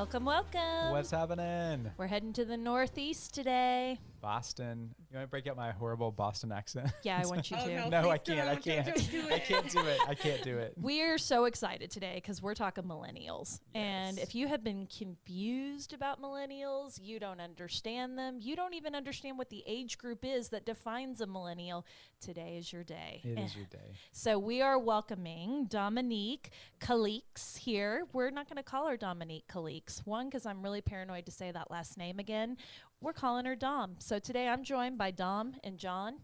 Welcome, welcome. What's happening? We're heading to the Northeast today. Boston. You want to break out my horrible Boston accent? Yeah, I want you to. No, I can't. I can't. I can't do it. I can't do it. We're so excited today because we're talking millennials. Yes. And if you have been confused about millennials, you don't understand them, you don't even understand what the age group is that defines a millennial, today is your day. It is your day. So we are welcoming Dominique Calixte here. We're not going to call her Dominique Calixte. One, because I'm really paranoid to say that last name again. We're calling her Dom. So today I'm joined by Dom and John,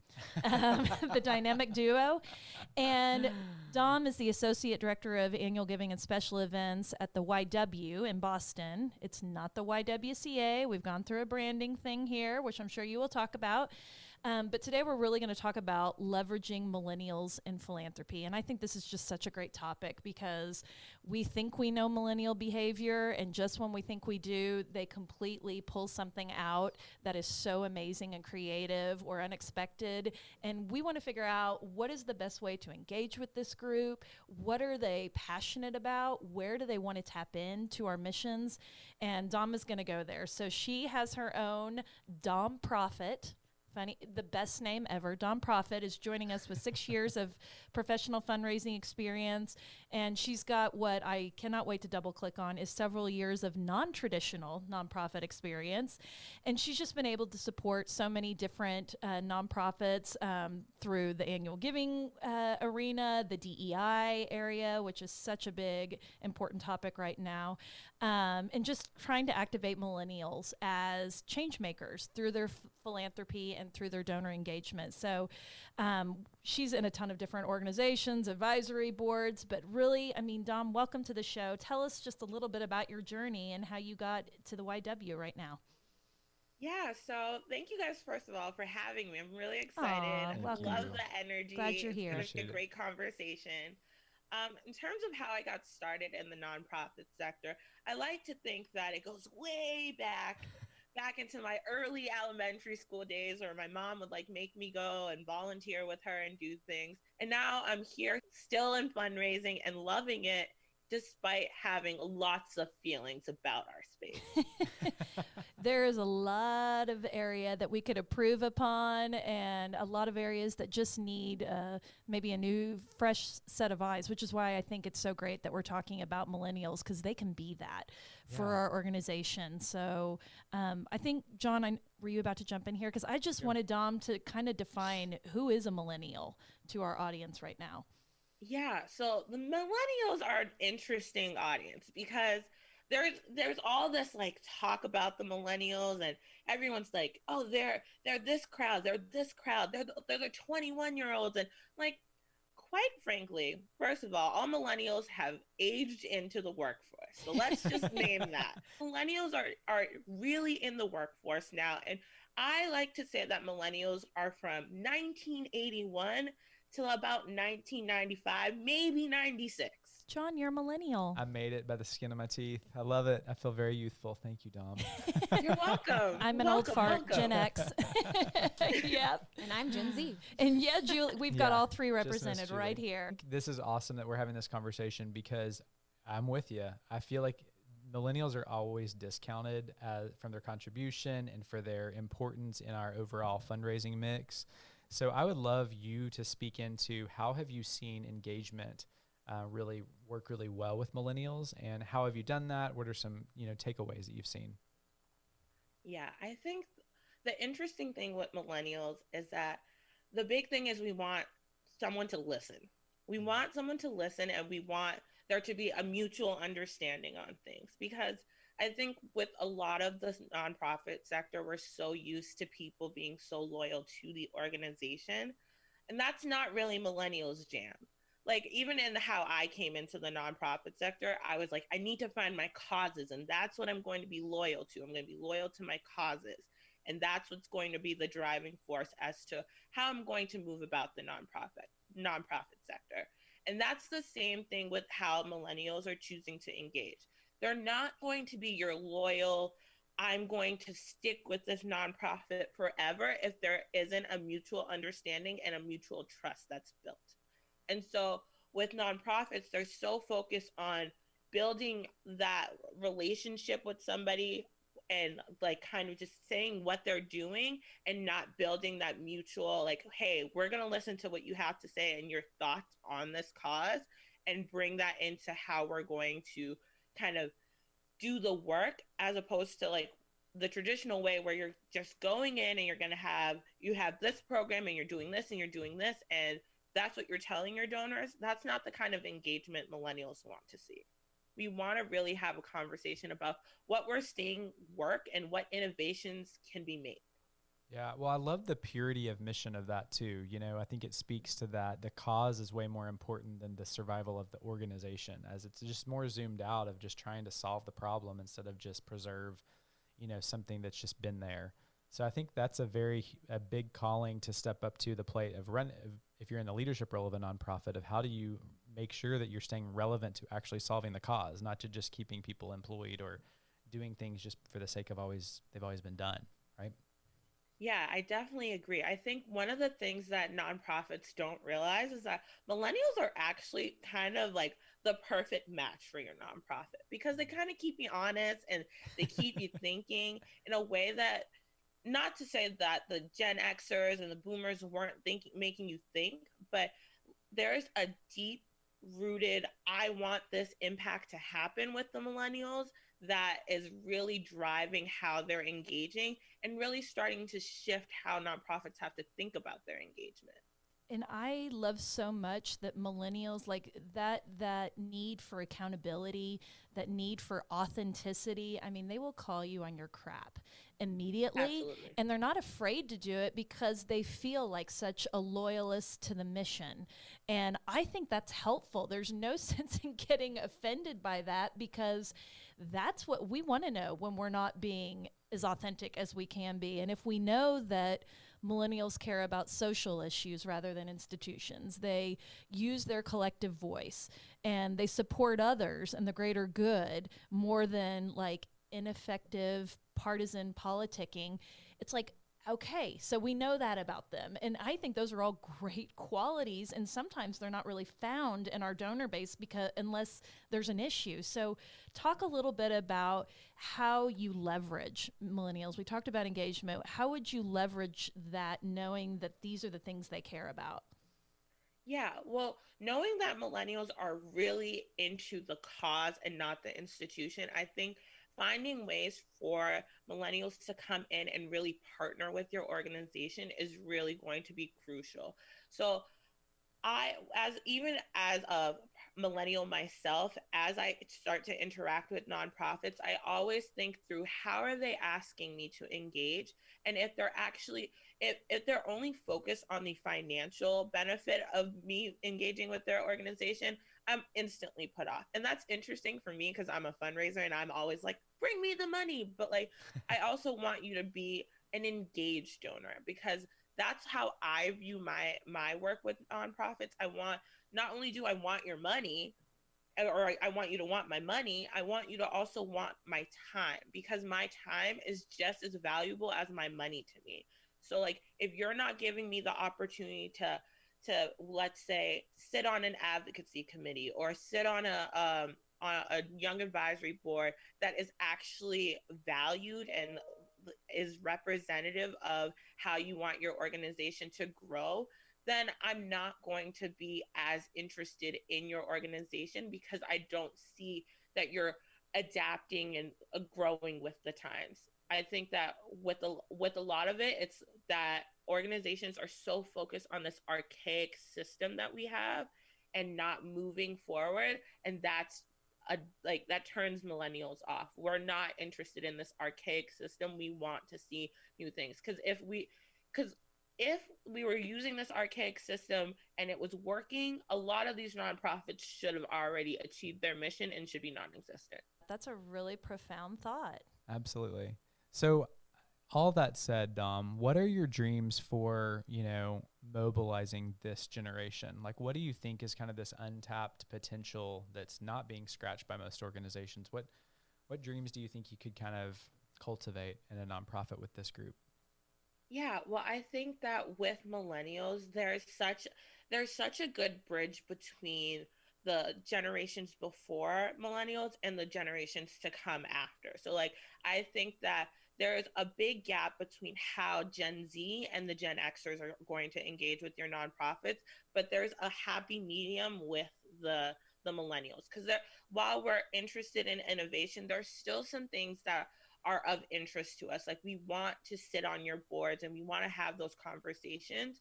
the dynamic duo. And Dom is the Associate Director of Annual Giving and Special Events at the YW in Boston. It's not the YWCA. We've gone through a branding thing here, which I'm sure you will talk about. But today we're really going to talk about leveraging millennials in philanthropy. And I think this is just such a great topic because we think we know millennial behavior, and just when we think we do, they completely pull something out that is so amazing and creative or unexpected. And we want to figure out what is the best way to engage with this group, what are they passionate about, where do they want to tap into our missions, and Dom is going to go there. So she has her own Dom Profit. Funny, the best name ever. Dom Profit is joining us with 6 years of professional fundraising experience, and she's got what I cannot wait to double click on is several years of non-traditional nonprofit experience, and she's just been able to support so many different nonprofits through the annual giving arena, the DEI area, which is such a big important topic right now, and just trying to activate millennials as change makers through their philanthropy and through their donor engagement. So she's in a ton of different organizations, advisory boards, but really, I mean, Dom, welcome to the show. Tell us just a little bit about your journey and how you got to the YW right now. Yeah, so thank you guys, first of all, for having me. I'm really excited. Welcome. Love the energy. Glad you're here. It's been a great conversation. In terms of how I got started in the nonprofit sector, I like to think that it goes way back into my early elementary school days, where my mom would like make me go and volunteer with her and do things. And now I'm here still in fundraising and loving it, despite having lots of feelings about our space. There is a lot of area that we could improve upon, and a lot of areas that just need maybe a new, fresh set of eyes, which is why I think it's so great that we're talking about millennials, because they can be that for our organization. So I think, John, were you about to jump in here? Because I just wanted Dom to kind of define who is a millennial to our audience right now. Yeah, so the millennials are an interesting audience because there's all this like talk about the millennials, and everyone's like, oh, they're this crowd, they're the 21-year-olds, and like, quite frankly, first of all millennials have aged into the workforce. So let's just name that. Millennials are really in the workforce now, and I like to say that millennials are from 1981 till about 1995, maybe 96. John, you're a millennial. I made it by the skin of my teeth. I love it. I feel very youthful. Thank you, Dom. You're welcome. I'm an old fart, Gen X. Yep. And I'm Gen Z. And yeah, Julie, we've got all three represented right here. This is awesome that we're having this conversation because I'm with you. I feel like millennials are always discounted from their contribution and for their importance in our overall fundraising mix. So I would love you to speak into how have you seen engagement really work really well with millennials, and how have you done that? What are some takeaways that you've seen? Yeah, I think the interesting thing with millennials is that the big thing is we want someone to listen. We want someone to listen, and we want there to be a mutual understanding on things, because I think with a lot of the nonprofit sector, we're so used to people being so loyal to the organization. And that's not really millennials' jam. Like, even in how I came into the nonprofit sector, I was like, I need to find my causes, and that's what I'm going to be loyal to. I'm going to be loyal to my causes. And that's what's going to be the driving force as to how I'm going to move about the nonprofit sector. And that's the same thing with how millennials are choosing to engage. They're not going to be your loyal, I'm going to stick with this nonprofit forever if there isn't a mutual understanding and a mutual trust that's built. And so with nonprofits, they're so focused on building that relationship with somebody and like kind of just saying what they're doing and not building that mutual like, hey, we're going to listen to what you have to say and your thoughts on this cause and bring that into how we're going to kind of do the work, as opposed to like the traditional way where you're just going in and you're going to have this program and you're doing this and you're doing this and that's what you're telling your donors. That's not the kind of engagement millennials want to see. We want to really have a conversation about what we're seeing work and what innovations can be made. Yeah, well, I love the purity of mission of that too. You know, I think it speaks to that the cause is way more important than the survival of the organization, as it's just more zoomed out of just trying to solve the problem instead of just preserve, you know, something that's just been there. So I think that's a big calling to step up to the plate of if you're in the leadership role of a nonprofit, of how do you make sure that you're staying relevant to actually solving the cause, not to just keeping people employed or doing things just for the sake of they've always been done, right? Yeah, I definitely agree. I think one of the things that nonprofits don't realize is that millennials are actually kind of like the perfect match for your nonprofit because they kind of keep you honest and they keep you thinking in a way that, not to say that the Gen Xers and the boomers weren't making you think, but there's a deep rooted, I want this impact to happen with the millennials that is really driving how they're engaging and really starting to shift how nonprofits have to think about their engagement. And I love so much that millennials, like that need for accountability, that need for authenticity. I mean, they will call you on your crap immediately. Absolutely. And they're not afraid to do it because they feel like such a loyalist to the mission. And I think that's helpful. There's no sense in getting offended by that because that's what we want to know when we're not being as authentic as we can be. And if we know that millennials care about social issues rather than institutions, they use their collective voice and they support others and the greater good more than like ineffective partisan politicking. It's like, okay, so we know that about them. And I think those are all great qualities. And sometimes they're not really found in our donor base because unless there's an issue. So talk a little bit about how you leverage millennials. We talked about engagement. How would you leverage that knowing that these are the things they care about? Yeah, well, knowing that millennials are really into the cause and not the institution, I think finding ways for millennials to come in and really partner with your organization is really going to be crucial. So even as a millennial myself, as I start to interact with nonprofits, I always think through how are they asking me to engage, and if they're actually if they're only focused on the financial benefit of me engaging with their organization, I'm instantly put off. And that's interesting for me because I'm a fundraiser and I'm always like, bring me the money, but like I also want you to be an engaged donor because that's how I view my work with nonprofits. I want, not only do I want your money, or I want you to want my money, I want you to also want my time because my time is just as valuable as my money to me. So like if you're not giving me the opportunity to let's say sit on an advocacy committee or sit on a young advisory board that is actually valued and is representative of how you want your organization to grow, then I'm not going to be as interested in your organization because I don't see that you're adapting and growing with the times. I think that with a lot of it, it's that organizations are so focused on this archaic system that we have and not moving forward, and that turns millennials off. We're not interested in this archaic system. We want to see new things because if we were using this archaic system and it was working, a lot of these nonprofits should have already achieved their mission and should be non-existent. That's a really profound thought. Absolutely. So all that said, Dom, what are your dreams for, mobilizing this generation? Like, what do you think is kind of this untapped potential that's not being scratched by most organizations? What dreams do you think you could kind of cultivate in a nonprofit with this group? Yeah, well, I think that with millennials, there's such a good bridge between the generations before millennials and the generations to come after. So like I think that there is a big gap between how Gen Z and the Gen Xers are going to engage with your nonprofits, but there's a happy medium with the millennials, because while we're interested in innovation, there's still some things that are of interest to us. Like we want to sit on your boards and we want to have those conversations,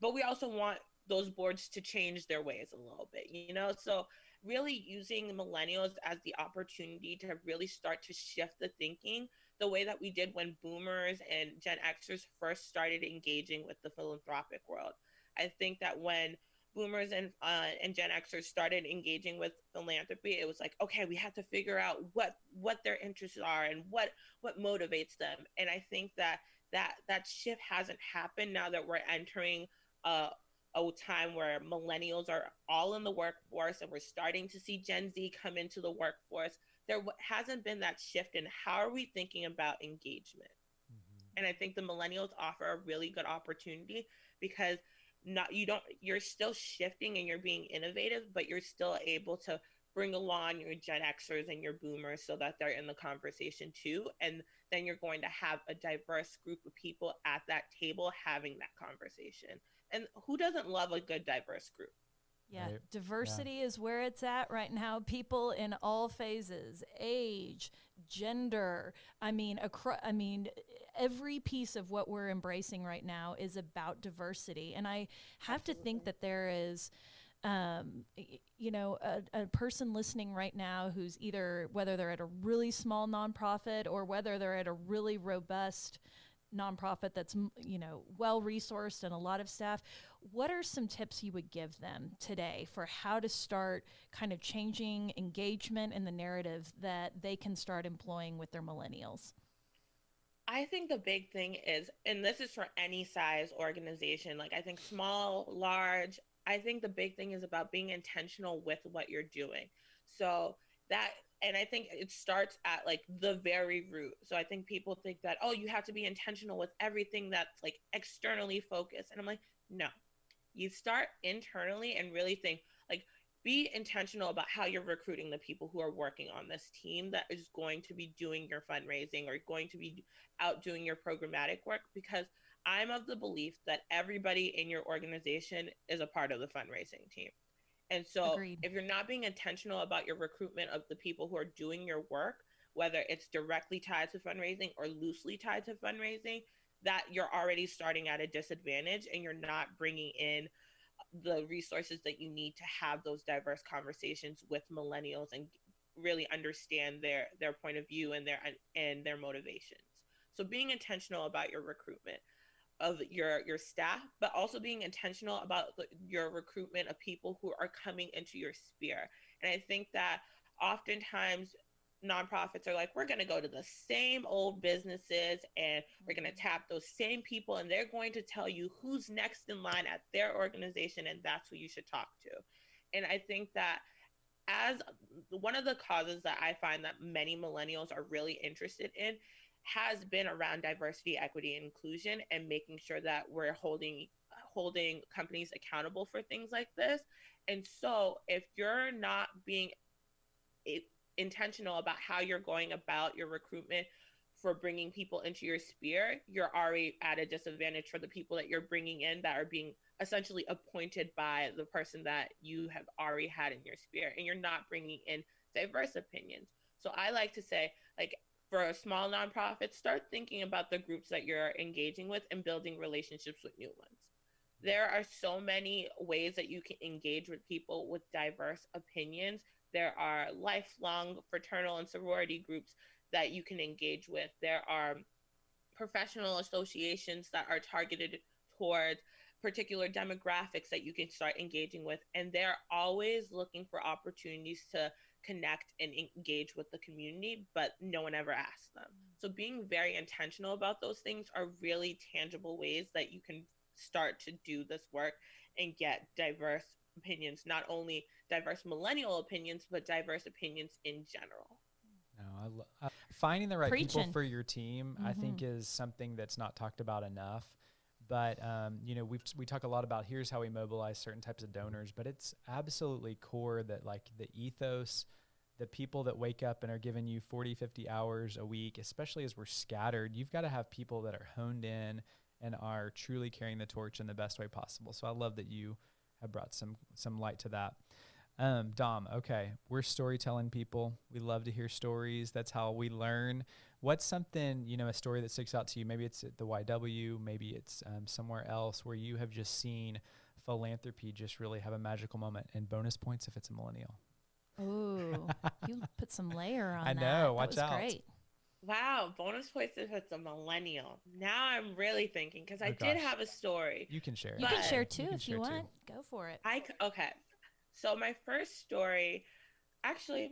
but we also want those boards to change their ways a little bit, you know? So really using millennials as the opportunity to really start to shift the thinking the way that we did when boomers and Gen Xers first started engaging with the philanthropic world. I think that when boomers and Gen Xers started engaging with philanthropy, it was like, okay, we have to figure out what their interests are and what motivates them. And I think that shift hasn't happened now that we're entering a time where millennials are all in the workforce and we're starting to see Gen Z come into the workforce. There hasn't been that shift in how are we thinking about engagement. And I think the millennials offer a really good opportunity, because you're still shifting and you're being innovative, but you're still able to bring along your Gen Xers and your boomers so that they're in the conversation too. And then you're going to have a diverse group of people at that table having that conversation. And who doesn't love a good diverse group? Yeah, Right. diversity is where it's at right now. People in all phases, age, gender. I mean, every piece of what we're embracing right now is about diversity. And I have to think that there is, a person listening right now who's either, whether they're at a really small nonprofit or whether they're at a really robust nonprofit that's well resourced and a lot of staff, what are some tips you would give them today for how to start kind of changing engagement in the narrative that they can start employing with their millennials? I think the big thing is, and this is for any size organization, like I think small, large, I think the big thing is about being intentional with what you're doing. So that, and I think it starts at like the very root. So I think people think that, oh, you have to be intentional with everything that's like externally focused. And I'm like, no, you start internally and really think like, be intentional about how you're recruiting the people who are working on this team that is going to be doing your fundraising or going to be out doing your programmatic work, because I'm of the belief that everybody in your organization is a part of the fundraising team. And so Agreed. if you're not being intentional about your recruitment of the people who are doing your work, whether it's directly tied to fundraising or loosely tied to fundraising, that you're already starting at a disadvantage and you're not bringing in the resources that you need to have those diverse conversations with millennials and really understand their point of view and their motivations. So being intentional about your recruitment of your staff, but also being intentional about your recruitment of people who are coming into your sphere. And I think that oftentimes nonprofits are like, we're going to go to the same old businesses and we're going to tap those same people and they're going to tell you who's next in line at their organization and that's who you should talk to. And I think that as one of the causes that I find that many millennials are really interested in has been around diversity, equity, and inclusion, and making sure that we're holding companies accountable for things like this. And so if you're not being intentional about how you're going about your recruitment for bringing people into your sphere, you're already at a disadvantage for the people that you're bringing in that are being essentially appointed by the person that you have already had in your sphere, and you're not bringing in diverse opinions. So I like to say, like, for a small nonprofit, start thinking about the groups that you're engaging with and building relationships with new ones. There are so many ways that you can engage with people with diverse opinions. There are lifelong fraternal and sorority groups that you can engage with. There are professional associations that are targeted towards particular demographics that you can start engaging with. And they're always looking for opportunities to connect and engage with the community, but no one ever asks them. So being very intentional about those things are really tangible ways that you can start to do this work and get diverse opinions, not only diverse millennial opinions, but diverse opinions in general. No, finding the right people Preaching. for your team, I think, is something that's not talked about enough. But, we talk a lot about here's how we mobilize certain types of donors, but it's absolutely core that like the ethos, the people that wake up and are giving you 40, 50 hours a week, especially as we're scattered, you've got to have people that are honed in and are truly carrying the torch in the best way possible. So I love that you have brought some light to that. Dom, okay, we're storytelling people. We love to hear stories. That's how we learn. What's something, a story that sticks out to you? Maybe it's at the YW, maybe it's somewhere else where you have just seen philanthropy just really have a magical moment, and bonus points if it's a millennial. Oh, you put some layer on I that. know, watch that was out. Great. Wow, bonus points if it's a millennial. Now I'm really thinking, because I did have a story. You can share it. You can share too if you want. Go for it. Okay. So my first story, actually,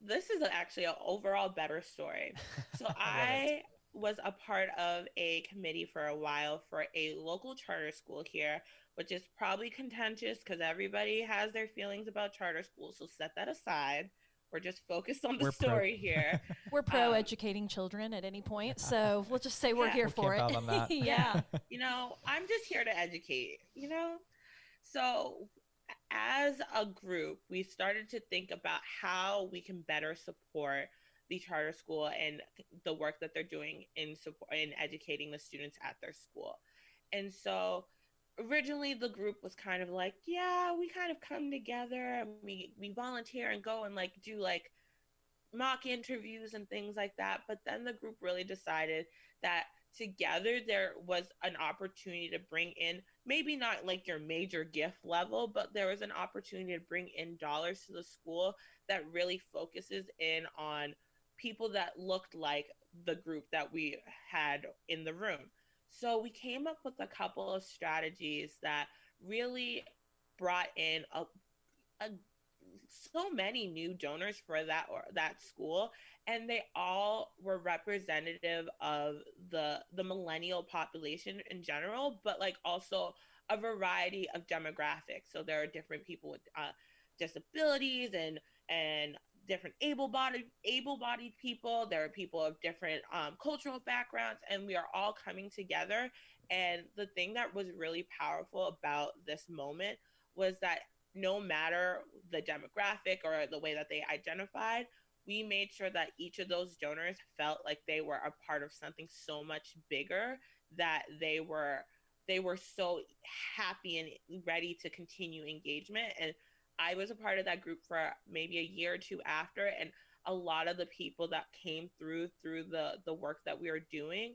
this is actually an overall better story. So I was a part of a committee for a while for a local charter school here, which is probably contentious because everybody has their feelings about charter schools. So set that aside. We're just focused on the story here. We're pro educating children at any point. So we'll just say we're here for it. On that. Yeah. I'm just here to educate, So as a group, we started to think about how we can better support the charter school and the work that they're doing in educating the students at their school. And so originally the group was kind of like, yeah, we kind of come together and we volunteer and go and like do like mock interviews and things like that. But then the group really decided that together there was an opportunity to bring in, maybe not like your major gift level, but there was an opportunity to bring in dollars to the school that really focuses in on people that looked like the group that we had in the room. So we came up with a couple of strategies that really brought in so many new donors for that school, and they all were representative of the millennial population in general, but like also a variety of demographics. So there are different people with disabilities and different able-bodied people. There are people of different cultural backgrounds, and we are all coming together. And the thing that was really powerful about this moment was that no matter the demographic or the way that they identified, we made sure that each of those donors felt like they were a part of something so much bigger, that they were so happy and ready to continue engagement. And I was a part of that group for maybe a year or two after, and a lot of the people that came through the work that we were doing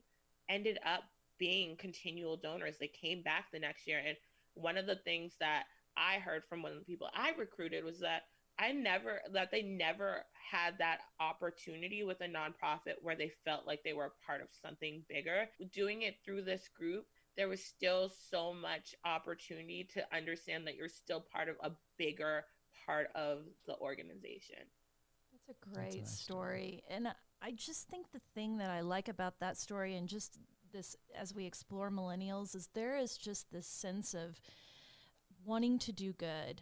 ended up being continual donors. They came back the next year. And one of the things that I heard from one of the people I recruited was that they never had that opportunity with a nonprofit where they felt like they were a part of something bigger. Doing it through this group, there was still so much opportunity to understand that you're still part of a bigger part of the organization. That's a great story. And I just think the thing that I like about that story, and just this as we explore millennials, is there is just this sense of wanting to do good,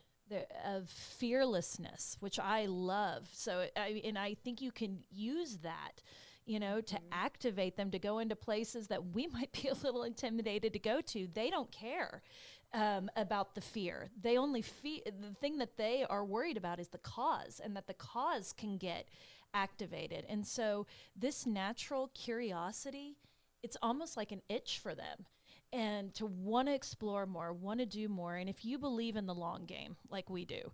of fearlessness, which I love. So I think you can use that, to activate them to go into places that we might be a little intimidated to go to. They don't care about the fear. They only the thing that they are worried about is the cause, and that the cause can get activated. And so this natural curiosity, it's almost like an itch for them, and to want to explore more, want to do more. And if you believe in the long game like we do,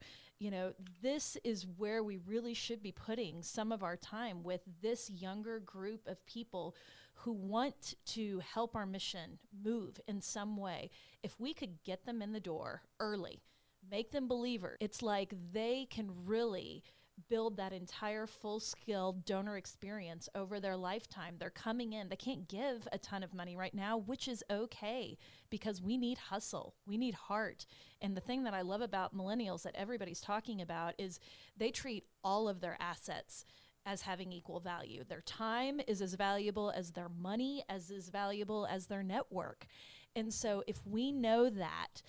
this is where we really should be putting some of our time, with this younger group of people who want to help our mission move in some way. If we could get them in the door early, make them believers, it's like they can really build that entire full-scale donor experience over their lifetime. They're coming in. They can't give a ton of money right now, which is okay, because we need hustle. We need heart. And the thing that I love about millennials that everybody's talking about is they treat all of their assets as having equal value. Their time is as valuable as their money, as valuable as their network. And so if we know that,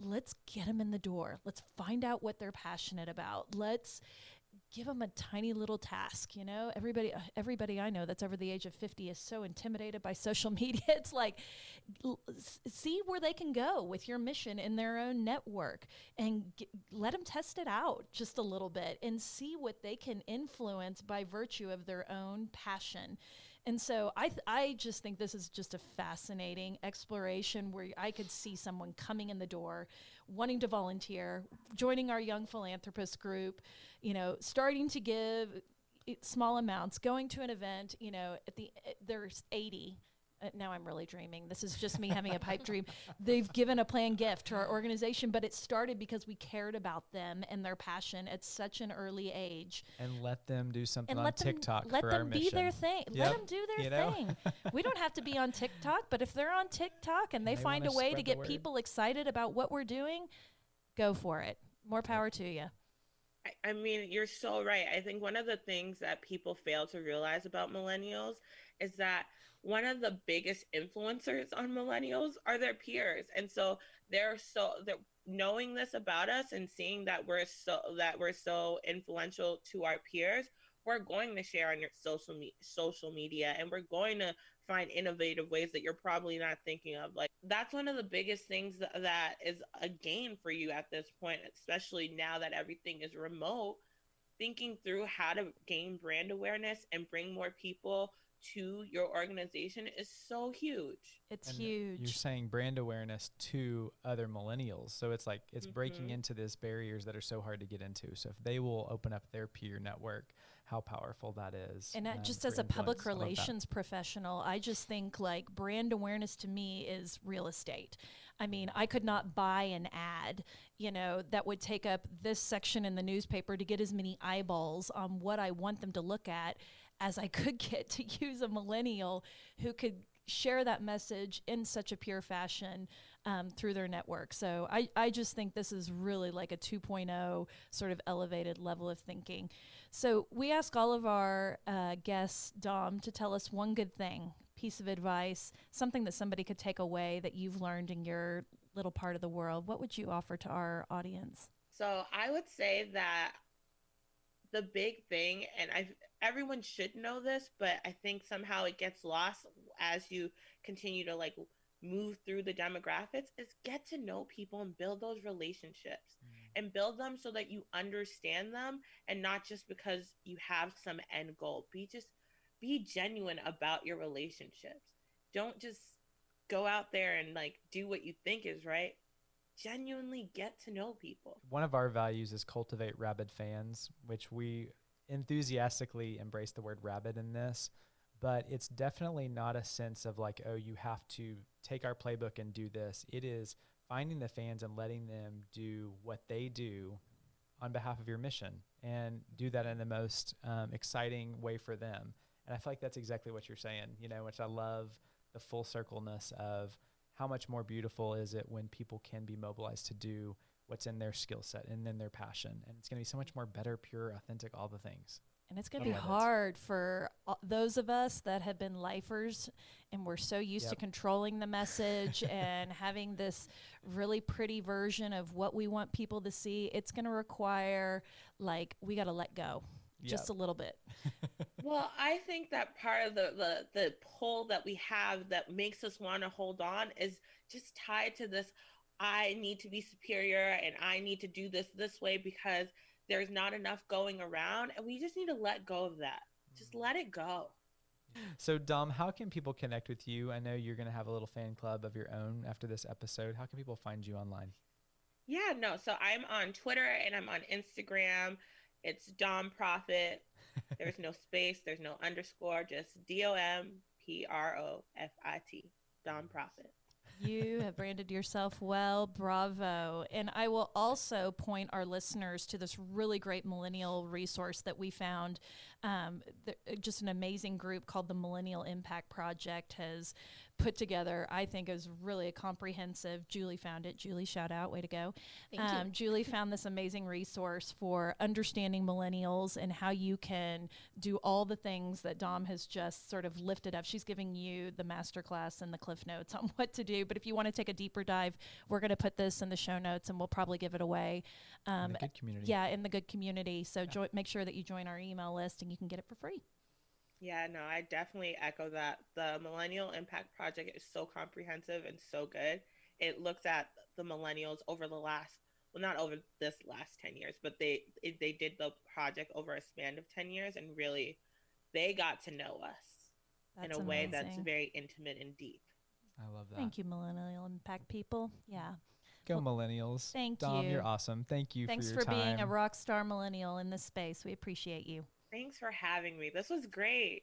let's get them in the door. Let's find out what they're passionate about. Let's give them a tiny little task. You know, everybody I know that's over the age of 50 is so intimidated by social media. It's like, see where they can go with your mission in their own network, and let them test it out just a little bit and see what they can influence by virtue of their own passion. And so I just think this is just a fascinating exploration where I could see someone coming in the door, wanting to volunteer, joining our young philanthropist group, you know, starting to give small amounts, going to an event, you know, there's 80. Now I'm really dreaming. This is just me having a pipe dream. They've given a planned gift to our organization, but it started because we cared about them and their passion at such an early age. And let them do something on TikTok for our mission. Let them be their thing. Yep. Let them do their thing. We don't have to be on TikTok, but if they're on TikTok and they find a way to get people excited about what we're doing, go for it. More power to you. I mean, you're so right. I think one of the things that people fail to realize about millennials is that one of the biggest influencers on millennials are their peers. And so they're knowing this about us and seeing that we're so influential to our peers, we're going to share on your social media, and we're going to find innovative ways that you're probably not thinking of. Like, that's one of the biggest things that is a gain for you at this point, especially now that everything is remote. Thinking through how to gain brand awareness and bring more people to your organization is so huge. It's huge. You're saying brand awareness to other millennials. So it's like it's breaking into these barriers that are so hard to get into. So if they will open up their peer network, how powerful that is. And just as a public relations professional, I just think like brand awareness to me is real estate. I mean, I could not buy an ad, you know, that would take up this section in the newspaper to get as many eyeballs on what I want them to look at as I could get to use a millennial who could share that message in such a pure fashion through their network. So I just think this is really like a 2.0 sort of elevated level of thinking. So we ask all of our guests, Dom, to tell us one good thing, piece of advice, something that somebody could take away that you've learned in your little part of the world. What would you offer to our audience? So I would say that the big thing, and everyone should know this, but I think somehow it gets lost as you continue to like move through the demographics, is get to know people and build those relationships and build them so that you understand them, and not just because you have some end goal. Be genuine about your relationships. Don't just go out there and like do what you think is right. Genuinely get to know people. One of our values is cultivate rabid fans, which we enthusiastically embrace the word rabid in this, but it's definitely not a sense of like, oh, you have to take our playbook and do this. It is finding the fans and letting them do what they do on behalf of your mission, and do that in the most exciting way for them. And I feel like that's exactly what you're saying, you know, which I love the full circleness of how much more beautiful is it when people can be mobilized to do what's in their skill set and in their passion. And it's going to be so much more better, pure, authentic, all the things. And it's going to be hard for those of us that have been lifers and we're so used to controlling the message and having this really pretty version of what we want people to see. It's going to require, like, we got to let go just a little bit. Well, I think that part of the pull that we have that makes us want to hold on is just tied to this, I need to be superior and I need to do this way because there's not enough going around, and we just need to let go of that. Just let it go. So Dom, how can people connect with you? I know you're going to have a little fan club of your own after this episode. How can people find you online? Yeah, no. So I'm on Twitter and I'm on Instagram. It's Dom Profit. There's no space. There's no underscore. Just DOMPROFIT. Dom Profit. You have branded yourself well. Bravo. And I will also point our listeners to this really great millennial resource that we found. Just an amazing group called the Millennial Impact Project has put together. I think is really a comprehensive. Julie found it. Julie, shout out, way to go. Thank you. Julie found this amazing resource for understanding millennials and how you can do all the things that Dom has just sort of lifted up. She's giving you the masterclass and the cliff notes on what to do. But if you want to take a deeper dive, we're going to put this in the show notes and we'll probably give it away. In the good community. Yeah, in the good community. So make sure that you join our email list and you can get it for free. Yeah, no, I definitely echo that. The Millennial Impact Project is so comprehensive and so good. It looks at the millennials over the last, well, not over this last 10 years, but they did the project over a span of 10 years, and really they got to know us in a way that's very intimate and deep. I love that. Thank you, Millennial Impact people. Yeah. Go Millennials. Thank Dom, you. you're awesome. Thank you Thanks for your time. being a rock star millennial in this space. We appreciate you. Thanks for having me. This was great.